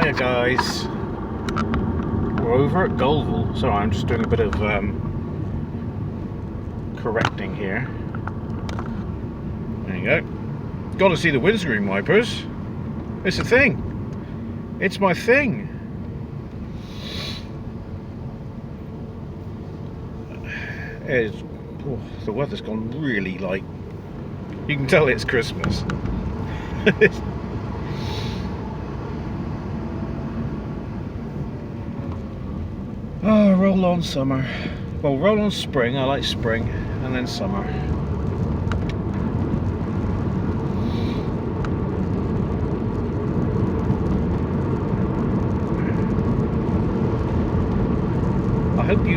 Hiya guys, we're over at Goldville. Sorry, I'm just doing a bit of correcting here. There you go. Got to see the windscreen wipers. It's a thing. It's my thing. The weather's gone really light. You can tell it's Christmas. Oh, roll on summer. Well, roll on spring. I like spring, and then summer. I hope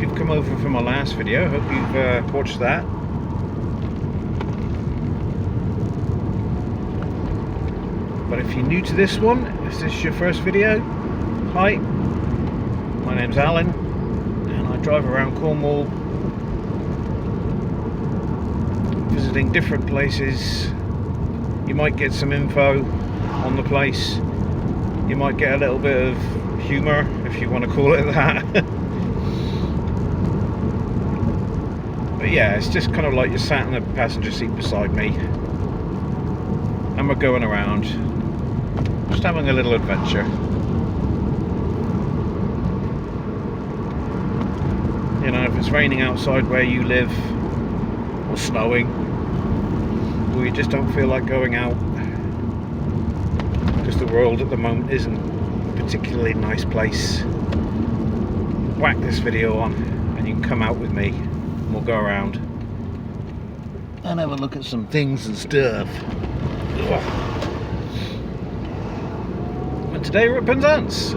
you've come over from my last video. I hope you've watched that. But if you're new to this one, if this is your first video, hi. My name's Alan, and I drive around Cornwall visiting different places. You might get some info on the place. You might get a little bit of humour, if you want to call it that. But yeah, it's just kind of like you're sat in the passenger seat beside me, and we're going around, just having a little adventure. You know, if it's raining outside where you live, or snowing, or you just don't feel like going out, because the world at the moment isn't a particularly nice place, whack this video on and you can come out with me and we'll go around and have a look at some things and stuff. And today we're at Penzance.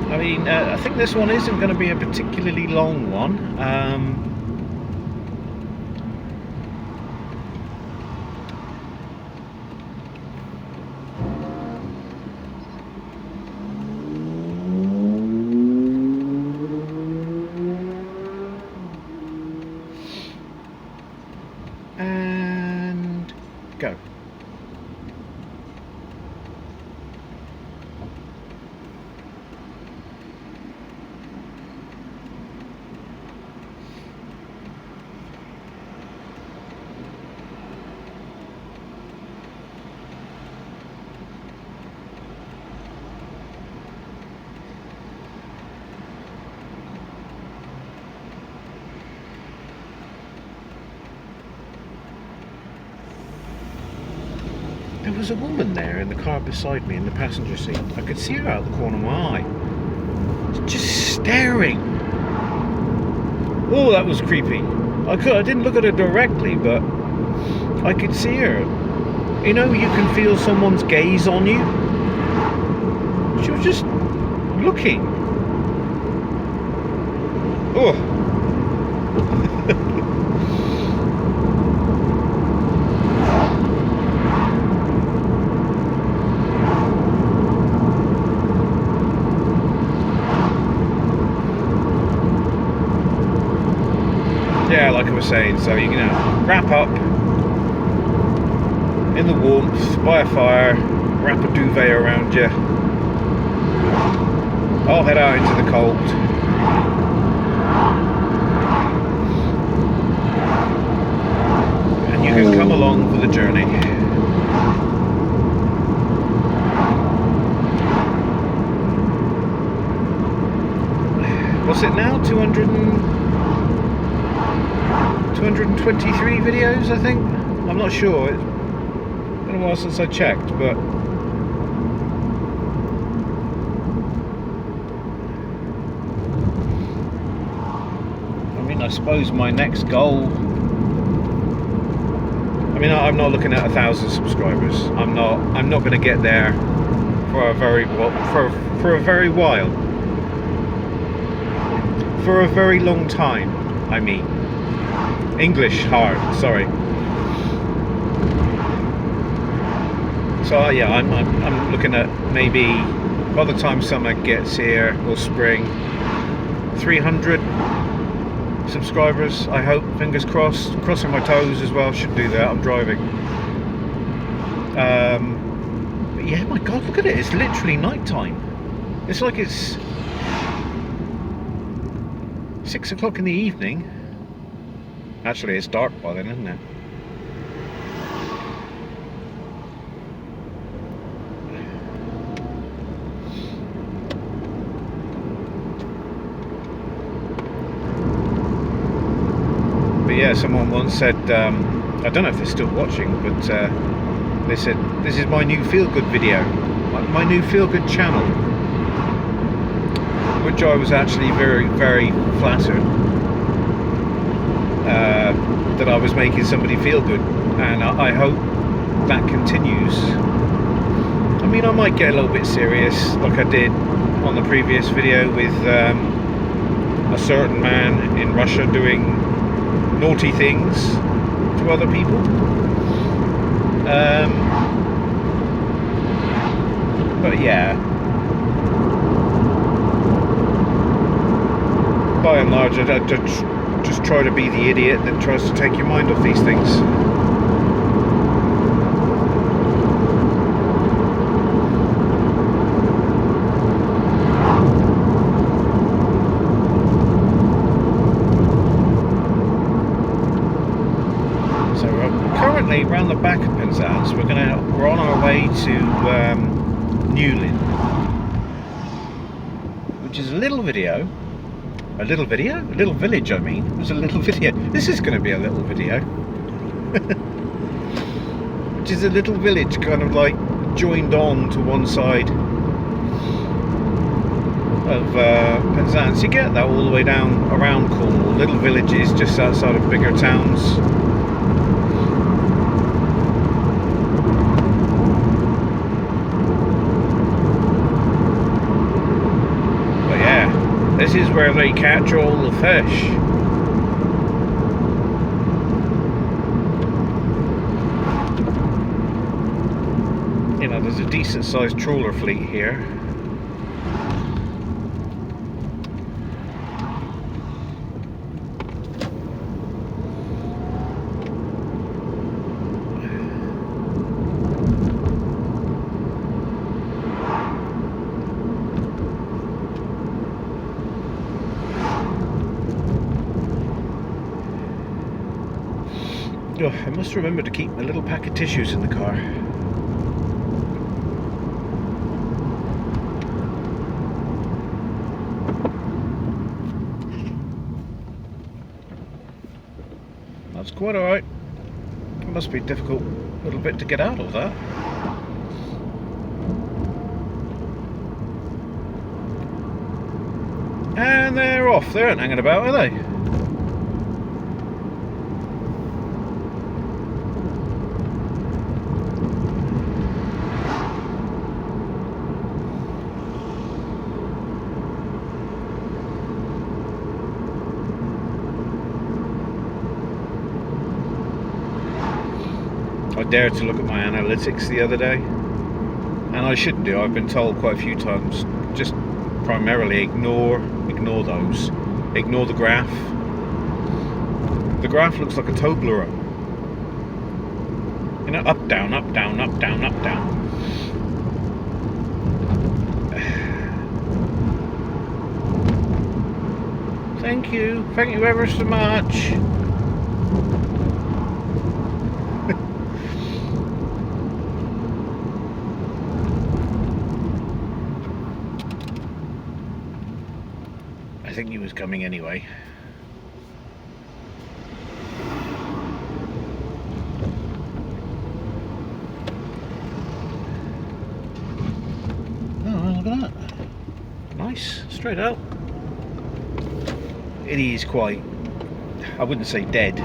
I mean, I think this one isn't going to be a particularly long one. And go. There was a woman there in the car beside me in the passenger seat. I could see her out the corner of my eye, just staring. Oh, that was creepy. I didn't look at her directly, but I could see her. You know, you can feel someone's gaze on you. She was just looking. Oh. Yeah, like I was saying, so you're going to wrap up in the warmth by a fire, wrap a duvet around you. I'll head out into the cold. And you can come along for the journey. What's it now? 223 videos, I think. I'm not sure. It's been a while since I checked, but I mean, I suppose my next goal. I mean, I'm not looking at 1,000 subscribers. I'm not going to get there for a very long time. I mean. English hard, sorry. So yeah, I'm looking at maybe by the time summer gets here, or spring, 300 subscribers, I hope, fingers crossed. Crossing my toes as well, shouldn't do that, I'm driving. But yeah, my god, look at it, it's literally night time. It's like it's 6 o'clock in the evening. Actually, it's dark by then, isn't it? But yeah, someone once said, I don't know if they're still watching, but they said, this is my new feel-good video, my new feel-good channel, which I was actually very, very flattered that I was making somebody feel good, and I hope that continues. I mean, I might get a little bit serious, like I did on the previous video with a certain man in Russia doing naughty things to other people. But yeah, by and large, I just try to be the idiot that tries to take your mind off these things. So currently around the back of Penzance, we're on our way to Newlyn, which is a little village, I mean. It was a little video. This is going to be a little video. Which is a little village kind of like joined on to one side of Penzance. You get that all the way down around Cornwall. Little villages just outside of bigger towns. This is where they catch all the fish. You know, there's a decent sized trawler fleet here. Oh, I must remember to keep a little pack of tissues in the car. That's quite alright. It must be a difficult little bit to get out of that. And they're off. They aren't hanging about, are they? I dared to look at my analytics the other day, and I shouldn't do. I've been told quite a few times, just primarily ignore those. Ignore the graph. The graph looks like a Toblerone. You know, up, down, up, down, up, down, up, down. Thank you ever so much. I think he was coming anyway. Oh, look at that. Nice, straight out. It is quite, I wouldn't say dead,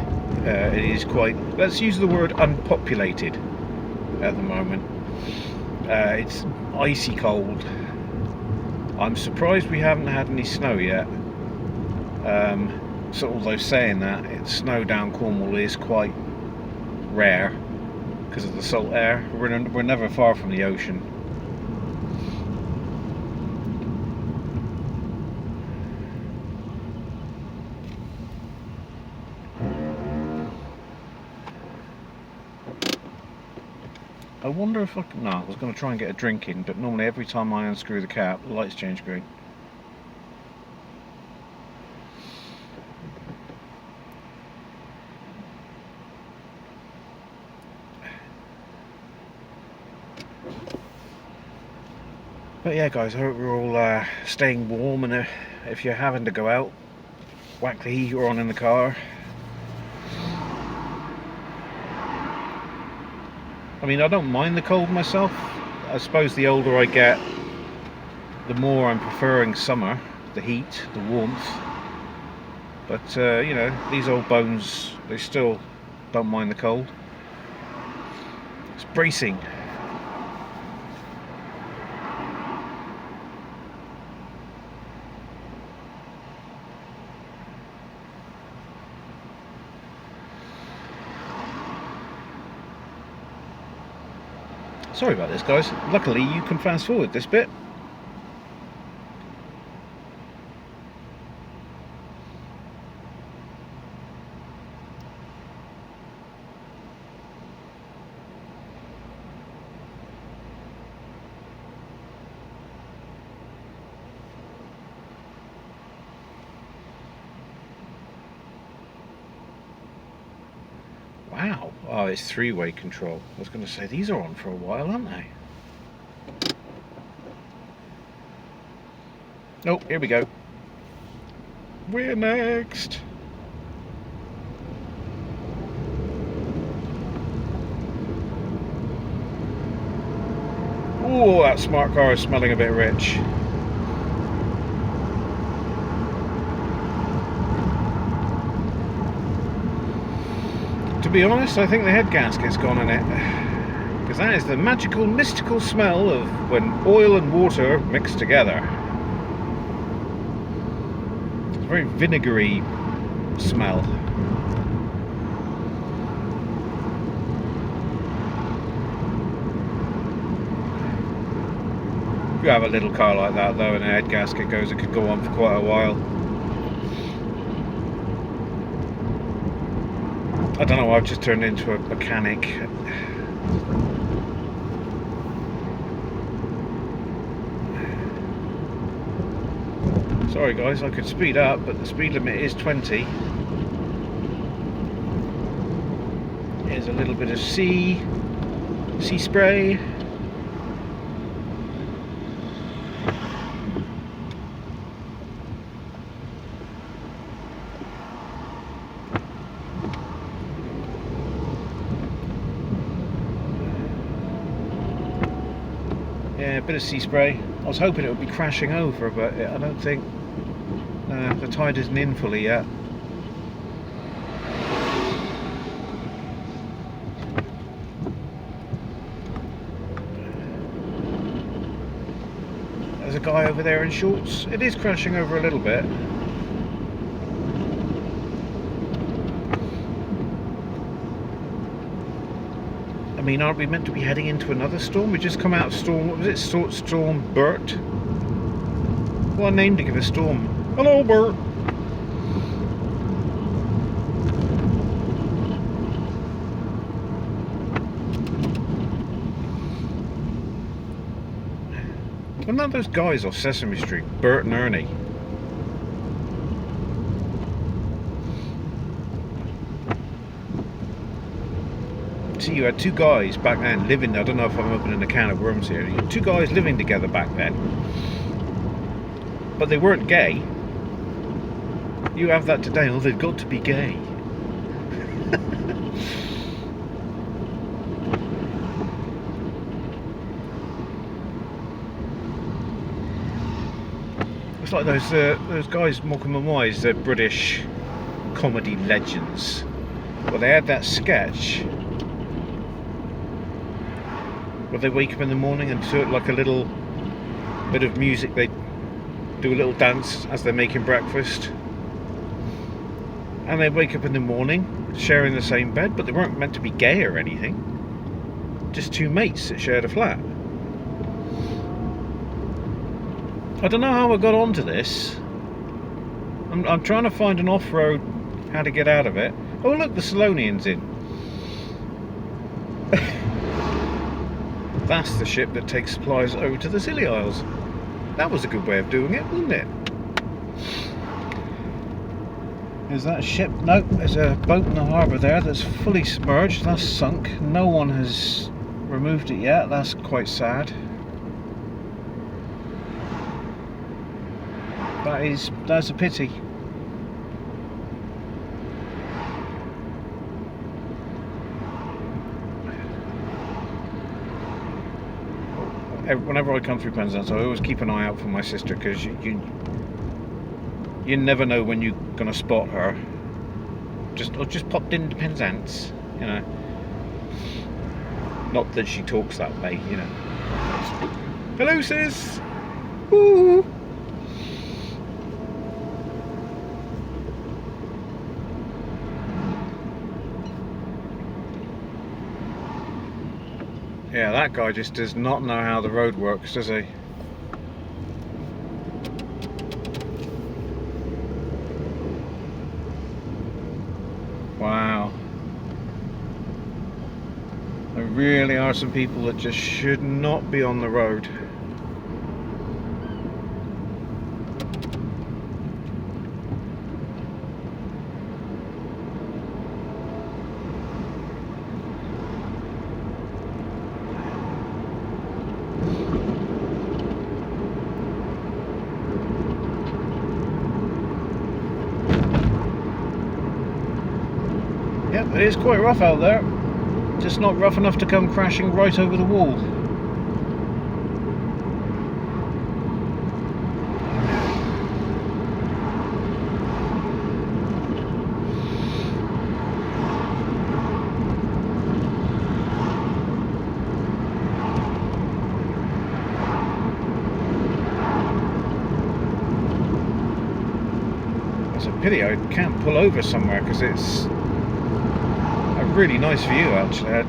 it is quite, let's use the word unpopulated at the moment. It's icy cold. I'm surprised we haven't had any snow yet. So although saying that, snow down Cornwall is quite rare because of the salt air. We're never far from the ocean. I wonder if I can... No, I was going to try and get a drink in, but normally every time I unscrew the cap, the lights change green. But yeah, guys, I hope we're all staying warm, and if you're having to go out, whack the heater on in the car. I mean, I don't mind the cold myself. I suppose the older I get, the more I'm preferring summer, the heat, the warmth. But, you know, these old bones, they still don't mind the cold. It's bracing. Sorry about this, guys. Luckily, you can fast forward this bit. Wow. Oh, it's three-way control. I was going to say, these are on for a while, aren't they? Oh, here we go. We're next. Oh, that smart car is smelling a bit rich. To be honest, I think the head gasket's gone in it, because that is the magical, mystical smell of when oil and water mix together. It's a very vinegary smell. If you have a little car like that though and a head gasket goes, it could go on for quite a while. I don't know, I've just turned into a mechanic. Sorry guys, I could speed up, but the speed limit is 20. Here's a little bit of sea spray. Yeah, a bit of sea spray. I was hoping it would be crashing over, but I don't think... No, the tide isn't in fully yet. There's a guy over there in shorts. It is crashing over a little bit. I mean, aren't we meant to be heading into another storm? We just come out of storm, what was it? Storm Bert? What a name to give a storm. Hello, Bert. What about those guys off Sesame Street? Bert and Ernie. See, you had two guys back then living, I don't know if I'm opening a can of worms here, you had two guys living together back then, but they weren't gay. You have that today, oh, they've got to be gay. It's like those guys, Morecambe and Wise, they're British comedy legends. Well, they had that sketch where they wake up in the morning and to it like a little bit of music, they do a little dance as they're making breakfast, and they wake up in the morning sharing the same bed, but they weren't meant to be gay or anything, just two mates that shared a flat. I don't know how I got onto this. I'm trying to find an off-road, how to get out of it. Oh look, the Salonian's in. That's the ship that takes supplies over to the Scilly Isles. That was a good way of doing it, wasn't it? Is that a ship? Nope, there's a boat in the harbour there that's fully submerged. That's sunk. No one has removed it yet. That's quite sad. That's a pity. Whenever I come through Penzance, I always keep an eye out for my sister, because you never know when you're gonna spot her. Just popped into Penzance, you know. Not that she talks that way, you know. Hello, sis. Woo. Yeah, that guy just does not know how the road works, does he? Wow. There really are some people that just should not be on the road. Yep, it is quite rough out there. Just not rough enough to come crashing right over the wall. It's a pity I can't pull over somewhere, because it's a really nice view actually.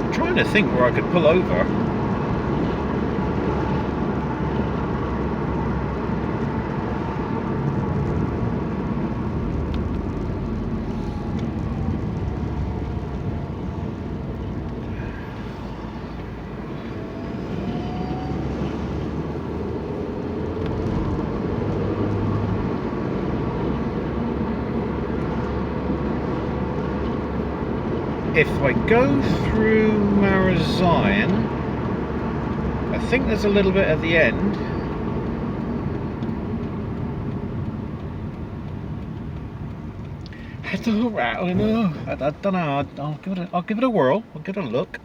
I'm trying to think where I could pull over. If I go through Marazion, I think there's a little bit at the end. I don't know. I don't know. I'll give it a whirl. I'll give it a look.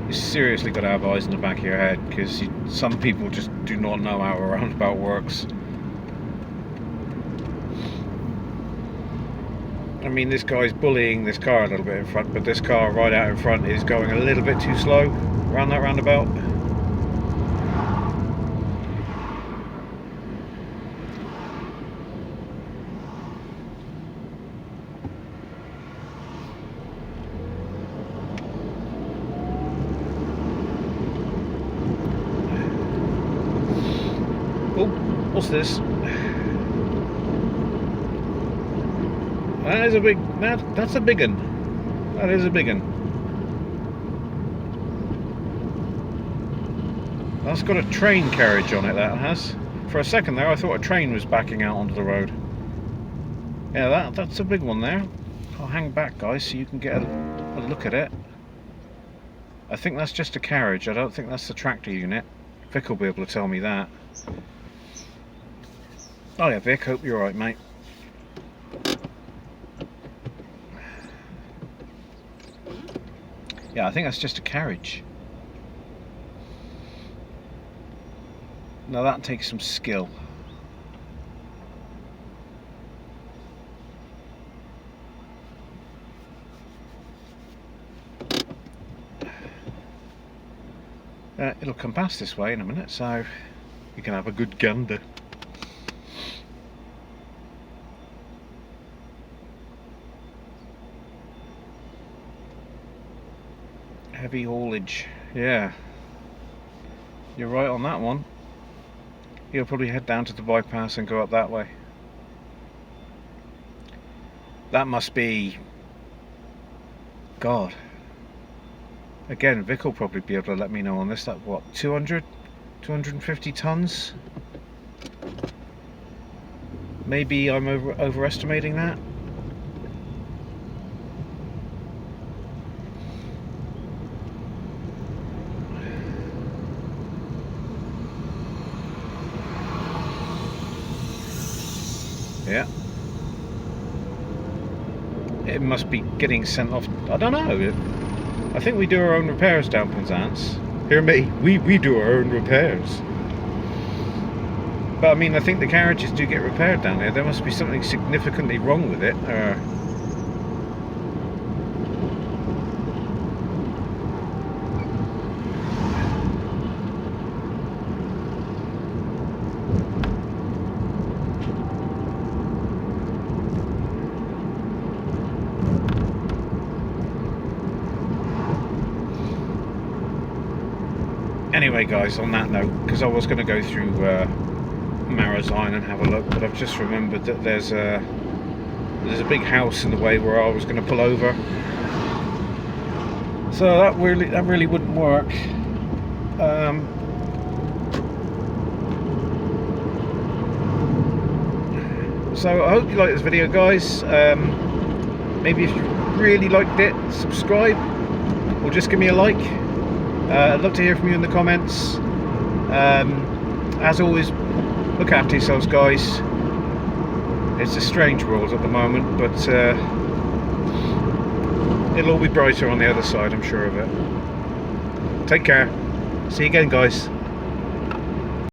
You seriously got to have eyes in the back of your head, because some people just do not know how a roundabout works. I mean, this guy's bullying this car a little bit in front, but this car right out in front is going a little bit too slow around that roundabout. Oh, what's this? That is a big, that's a big one. That is a big one. That's got a train carriage on it, that has. For a second there I thought a train was backing out onto the road. Yeah, that's a big one there. I'll hang back, guys, so you can get a look at it. I think that's just a carriage, I don't think that's the tractor unit. Vic will be able to tell me that. Oh yeah, Vic, hope you're right, mate. Yeah, I think that's just a carriage. Now that takes some skill. It'll come past this way in a minute, so you can have a good gander. Heavy haulage, yeah. You're right on that one. You'll probably head down to the bypass and go up that way. That must be... God. Again, Vic will probably be able to let me know on this. That what, 200? 250 tons? Maybe I'm overestimating that? Yeah. It must be getting sent off. I don't know. I think we do our own repairs down Penzance. Hear me? We do our own repairs. But I mean, I think the carriages do get repaired down there. There must be something significantly wrong with it. Anyway guys, on that note, because I was going to go through Marazine and have a look, but I've just remembered that there's a big house in the way where I was going to pull over, so that really wouldn't work. So I hope you like this video, guys. Maybe if you really liked it, subscribe or just give me a like. I'd love to hear from you in the comments. As always, look after yourselves, guys. It's a strange world at the moment, but it'll all be brighter on the other side, I'm sure of it. Take care. See you again, guys.